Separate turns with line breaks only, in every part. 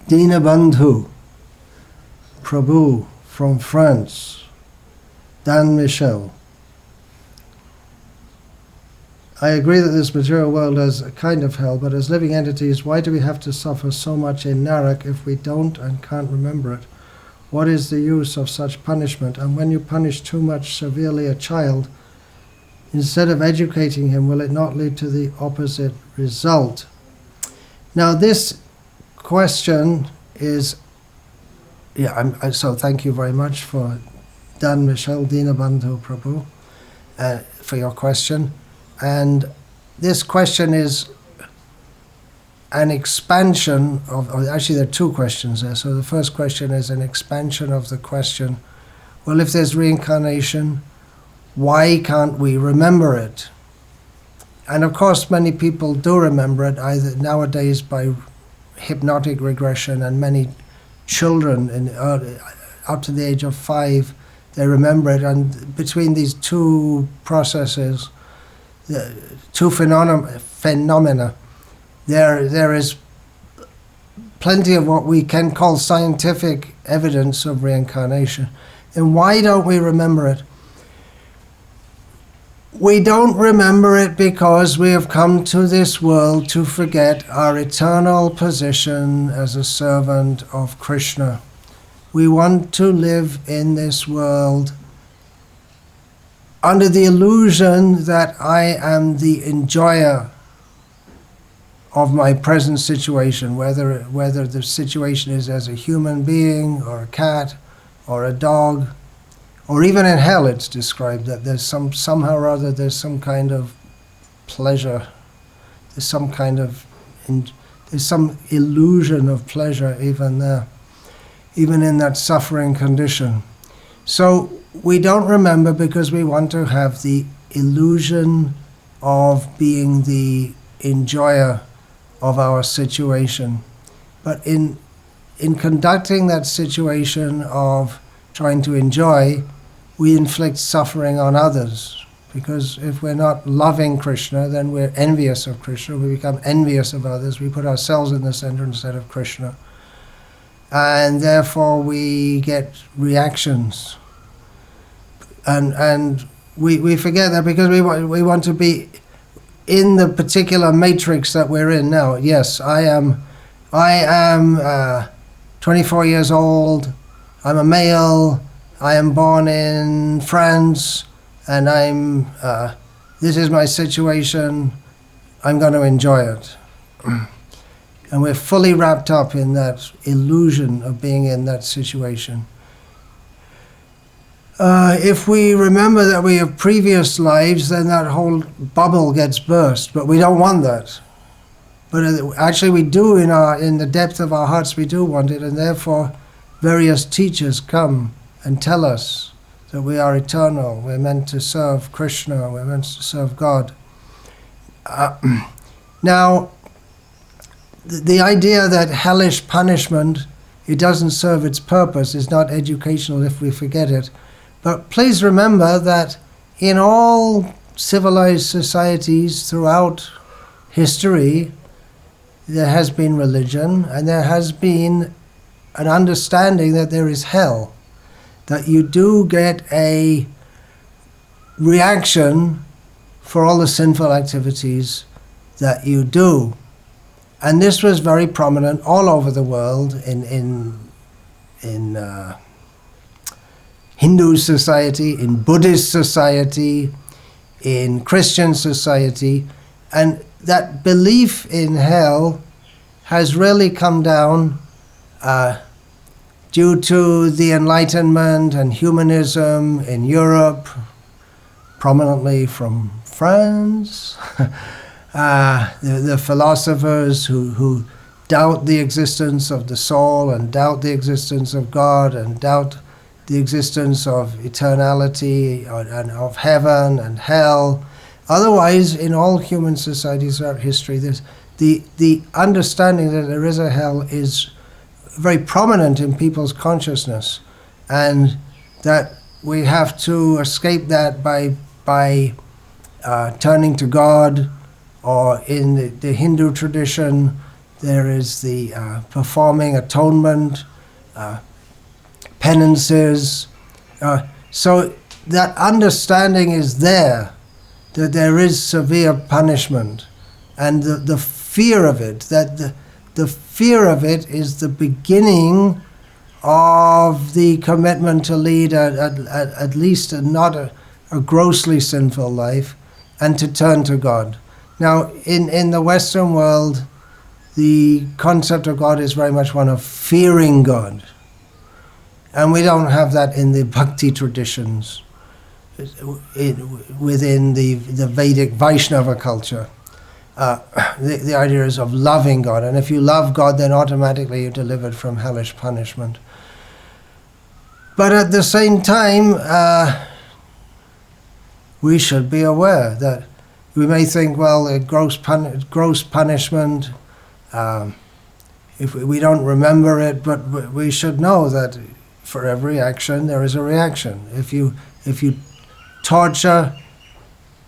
Dinabandhu Prabhu from France, Dan Michel. I agree that this material world is a kind of hell, but as living entities, why do we have to suffer so much in Naraka if we don't and can't remember it? What is the use of such punishment? And when you punish too much severely a child, instead of educating him, will it not lead to the opposite result? Now this question is, so thank you very much for Dan Michel, Dinabandhu Prabhu, for your question. And this question is an expansion of, actually there are two questions there. So the first question is an expansion of the question, well, if there's reincarnation, why can't we remember it? And of course many people do remember it, either nowadays by hypnotic regression, and many children up to the age of 5, they remember it. And between these two processes, two phenomena, there is plenty of what we can call scientific evidence of reincarnation. And why don't we remember it? We don't remember it because we have come to this world to forget our eternal position as a servant of Krishna. We want to live in this world under the illusion that I am the enjoyer of my present situation, whether the situation is as a human being or a cat or a dog, or even in hell it's described that there's somehow or other there's some kind of pleasure, there's some illusion of pleasure even there, even in that suffering condition. So we don't remember because we want to have the illusion of being the enjoyer of our situation. But in conducting that situation of trying to enjoy, we inflict suffering on others. Because if we're not loving Krishna, then we're envious of Krishna. We become envious of others. We put ourselves in the center instead of Krishna. And therefore we get reactions. And we forget that because we want to be in the particular matrix that we're in now. Yes, I am 24 years old, I'm a male, I am born in France, and this is my situation, I'm going to enjoy it. And we're fully wrapped up in that illusion of being in that situation. If we remember that we have previous lives, then that whole bubble gets burst, but we don't want that. But actually we do, in the depth of our hearts, we do want it, and therefore various teachers come and tell us that we are eternal, we're meant to serve Krishna, we're meant to serve God. Now, the idea that hellish punishment, it doesn't serve its purpose, is not educational if we forget it. But please remember that in all civilized societies throughout history, there has been religion, and there has been an understanding that there is hell, that you do get a reaction for all the sinful activities that you do. And this was very prominent all over the world in Hindu society, in Buddhist society, in Christian society, and that belief in hell has really come down due to the Enlightenment and humanism in Europe, prominently from France, the philosophers who doubt the existence of the soul and doubt the existence of God and doubt the existence of eternality and of heaven and hell. Otherwise, in all human societies throughout history, the understanding that there is a hell is very prominent in people's consciousness, and that we have to escape that by turning to God, or in the Hindu tradition, there is the performing atonement, penances. So that understanding is there, that there is severe punishment, and the fear of it, that the fear of it is the beginning of the commitment to lead at least not a grossly sinful life, and to turn to God. Now, in the Western world, the concept of God is very much one of fearing God. And we don't have that in the Bhakti traditions, within the Vedic Vaishnava culture. The idea is of loving God. And if you love God, then automatically you're delivered from hellish punishment. But at the same time, we should be aware that we may think, well, gross punishment, if we don't remember it, but we should know that for every action there is a reaction. If you torture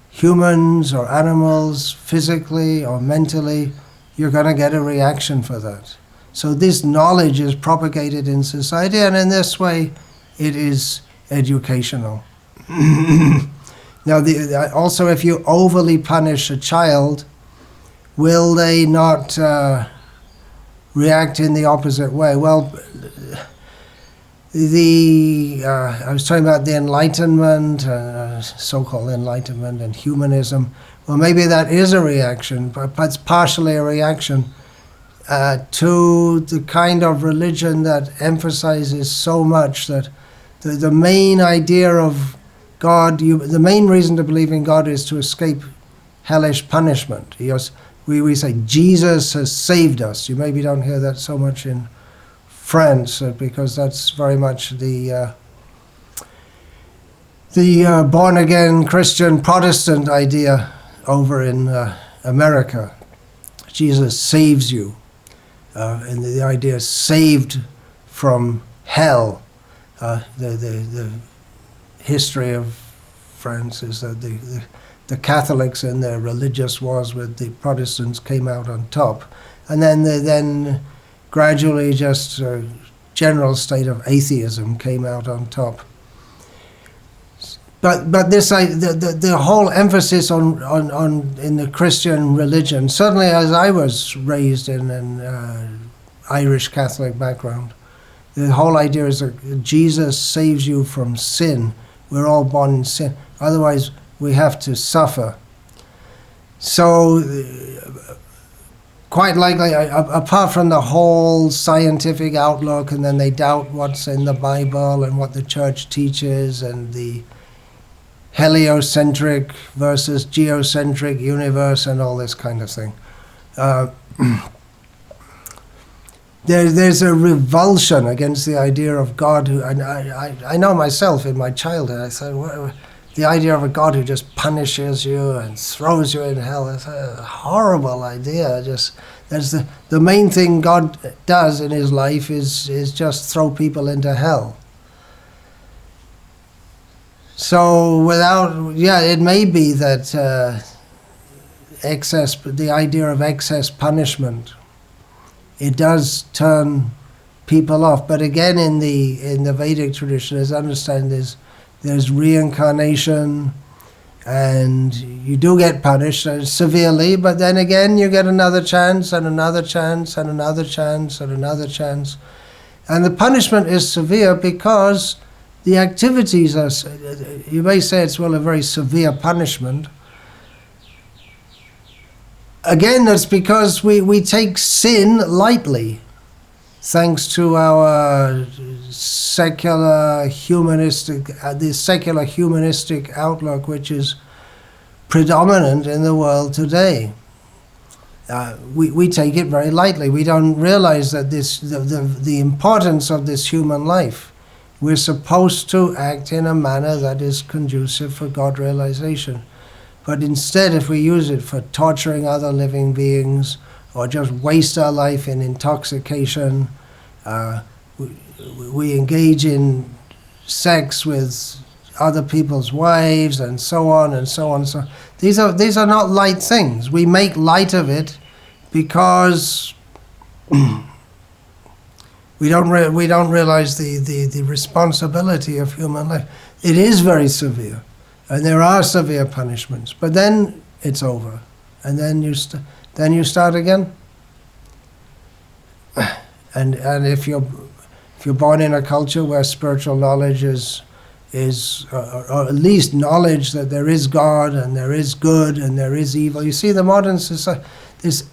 humans or animals physically or mentally, you're going to get a reaction for that. So this knowledge is propagated in society, and in this way it is educational. Now, also, if you overly punish a child, will they not react in the opposite way? Well, I was talking about the Enlightenment, so-called Enlightenment and humanism. Well, maybe that is a reaction, but it's partially a reaction to the kind of religion that emphasizes so much that the main idea of God, the main reason to believe in God is to escape hellish punishment. We say, Jesus has saved us. You maybe don't hear that so much in France, because that's very much the born-again Christian Protestant idea over in America. Jesus saves you. And the idea is saved from hell. The history of France is that the Catholics in their religious wars with the Protestants came out on top, and then gradually just a general state of atheism came out on top. But this the whole emphasis on in the Christian religion, certainly as I was raised in an Irish Catholic background, the whole idea is that Jesus saves you from sin. We're all born in sin. Otherwise, we have to suffer. So, quite likely, apart from the whole scientific outlook, and then they doubt what's in the Bible and what the church teaches, and the heliocentric versus geocentric universe and all this kind of thing. There's a revulsion against the idea of God who, and I know myself in my childhood, I said, the idea of a God who just punishes you and throws you in hell is a horrible idea. That's the main thing God does in his life is just throw people into hell. So it may be that the idea of excess punishment, it does turn people off. But again, in the Vedic tradition, as I understand, there's reincarnation, and you do get punished severely, but then again you get another chance and another chance and another chance and another chance. And the punishment is severe because the activities are, you may say it's a very severe punishment. Again, that's because we take sin lightly, thanks to our secular humanistic outlook, which is predominant in the world today. We take it very lightly. We don't realize that the importance of this human life. We're supposed to act in a manner that is conducive for God realization. But instead, if we use it for torturing other living beings, or just waste our life in intoxication, we engage in sex with other people's wives, and so on and so on. So these are not light things. We make light of it because we don't realize the responsibility of human life. It is very severe, and there are severe punishments. But then it's over, and then you start again. And if you're born in a culture where spiritual knowledge is or at least knowledge that there is God and there is good and there is evil. You see, the modern society, this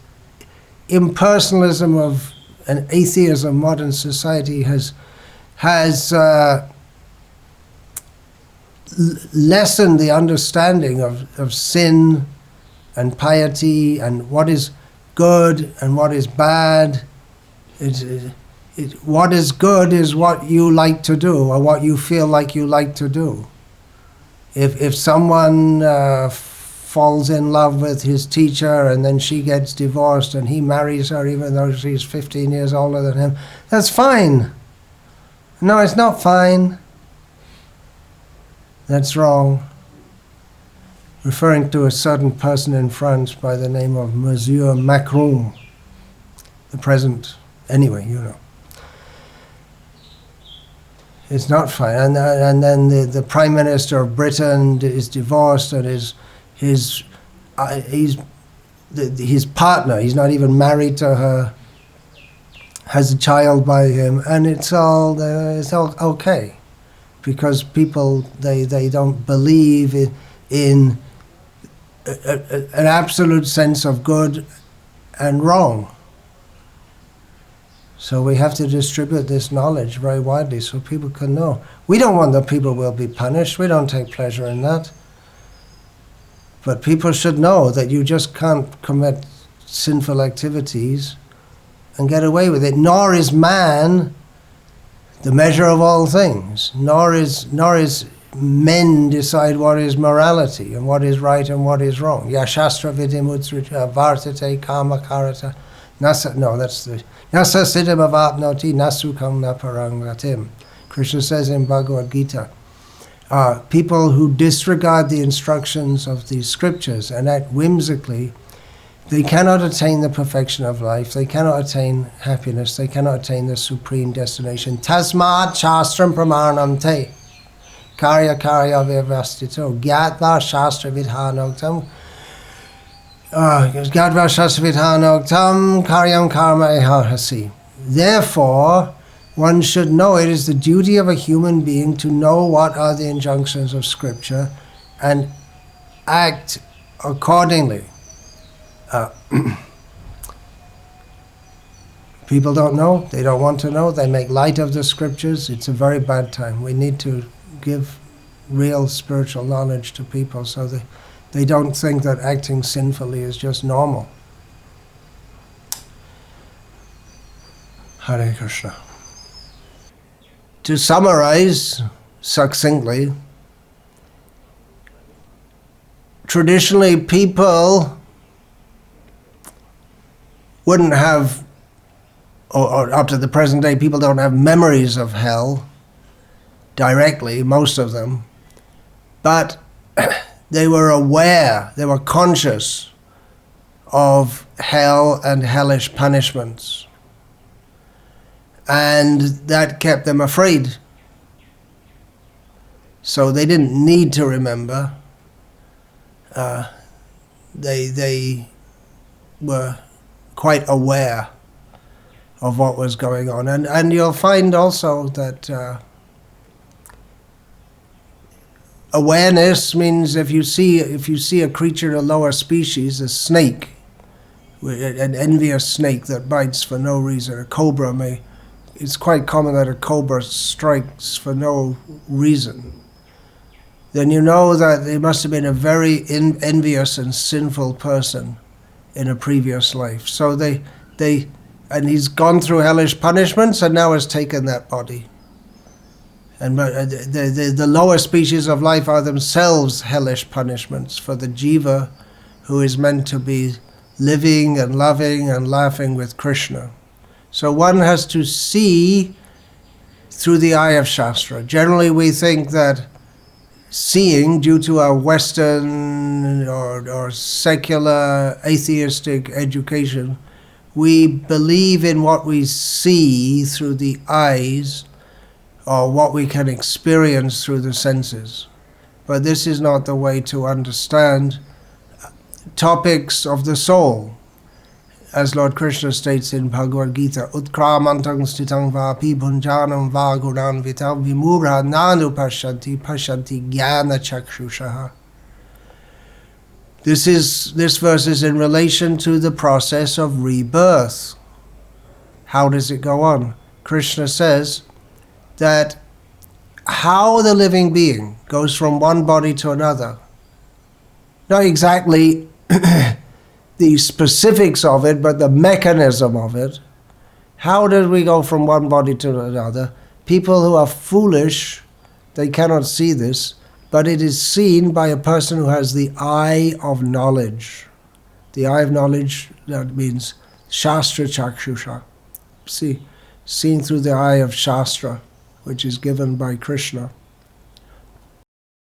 impersonalism of an atheism, modern society has lessened the understanding of sin and piety and what is good and what is bad. What is good is what you like to do or what you feel like you like to do. If someone falls in love with his teacher and then she gets divorced and he marries her even though she's 15 years older than him, that's fine. No, it's not fine. That's wrong. Referring to a certain person in France by the name of Monsieur Macron, the present, anyway, you know. It's not fine. And then the Prime Minister of Britain is divorced, and his partner, he's not even married to her, has a child by him, and it's all okay, because people they don't believe in an absolute sense of good and wrong. So we have to distribute this knowledge very widely so people can know. We don't want that people will be punished. We don't take pleasure in that. But people should know that you just can't commit sinful activities and get away with it. Nor is man the measure of all things. Nor is men decide what is morality and what is right and what is wrong. Yashastra vidimutsrita vartate kama karata. No, that's the Nasa siddham avapnoti nasukam na parangatim. Krishna says in Bhagavad Gita, people who disregard the instructions of these scriptures and act whimsically, they cannot attain the perfection of life, they cannot attain happiness, they cannot attain the supreme destination. Tasmat shastram pramanam te karya vyavastito gyatva shastra vidhanoktam Gadva Shasvidhanoktam Karyam Karma Eharhasi. Therefore, one should know it is the duty of a human being to know what are the injunctions of Scripture and act accordingly. People don't know, they don't want to know, they make light of the Scriptures. It's a very bad time. We need to give real spiritual knowledge to people so they don't think that acting sinfully is just normal. Hare Krishna. To summarize succinctly, traditionally people wouldn't have, or up to the present day, people don't have memories of hell directly, most of them, but they were aware, they were conscious of hell and hellish punishments. And that kept them afraid. So they didn't need to remember. They were quite aware of what was going on. And you'll find also that awareness means if you see a creature, a lower species, a snake, an envious snake that bites for no reason, a cobra it's quite common that a cobra strikes for no reason, then you know that they must have been a very envious and sinful person in a previous life. So and he's gone through hellish punishments and now has taken that body. And the lower species of life are themselves hellish punishments for the jiva who is meant to be living and loving and laughing with Krishna. So one has to see through the eye of Shastra. Generally we think that seeing, due to our Western or secular atheistic education, we believe in what we see through the eyes or what we can experience through the senses. But this is not the way to understand topics of the soul. As Lord Krishna states in Bhagavad Gita, Utkramantang stitang vapi bhunjanam vagunan vitam vimurha nanu pashanti jnana chakshushaha. This verse is in relation to the process of rebirth. How does it go on? Krishna says that how the living being goes from one body to another, not exactly the specifics of it, but the mechanism of it. How did we go from one body to another? People who are foolish, they cannot see this, but it is seen by a person who has the eye of knowledge. The eye of knowledge, that means Shastra Chakshusha. See, seen through the eye of Shastra, which is given by Krishna.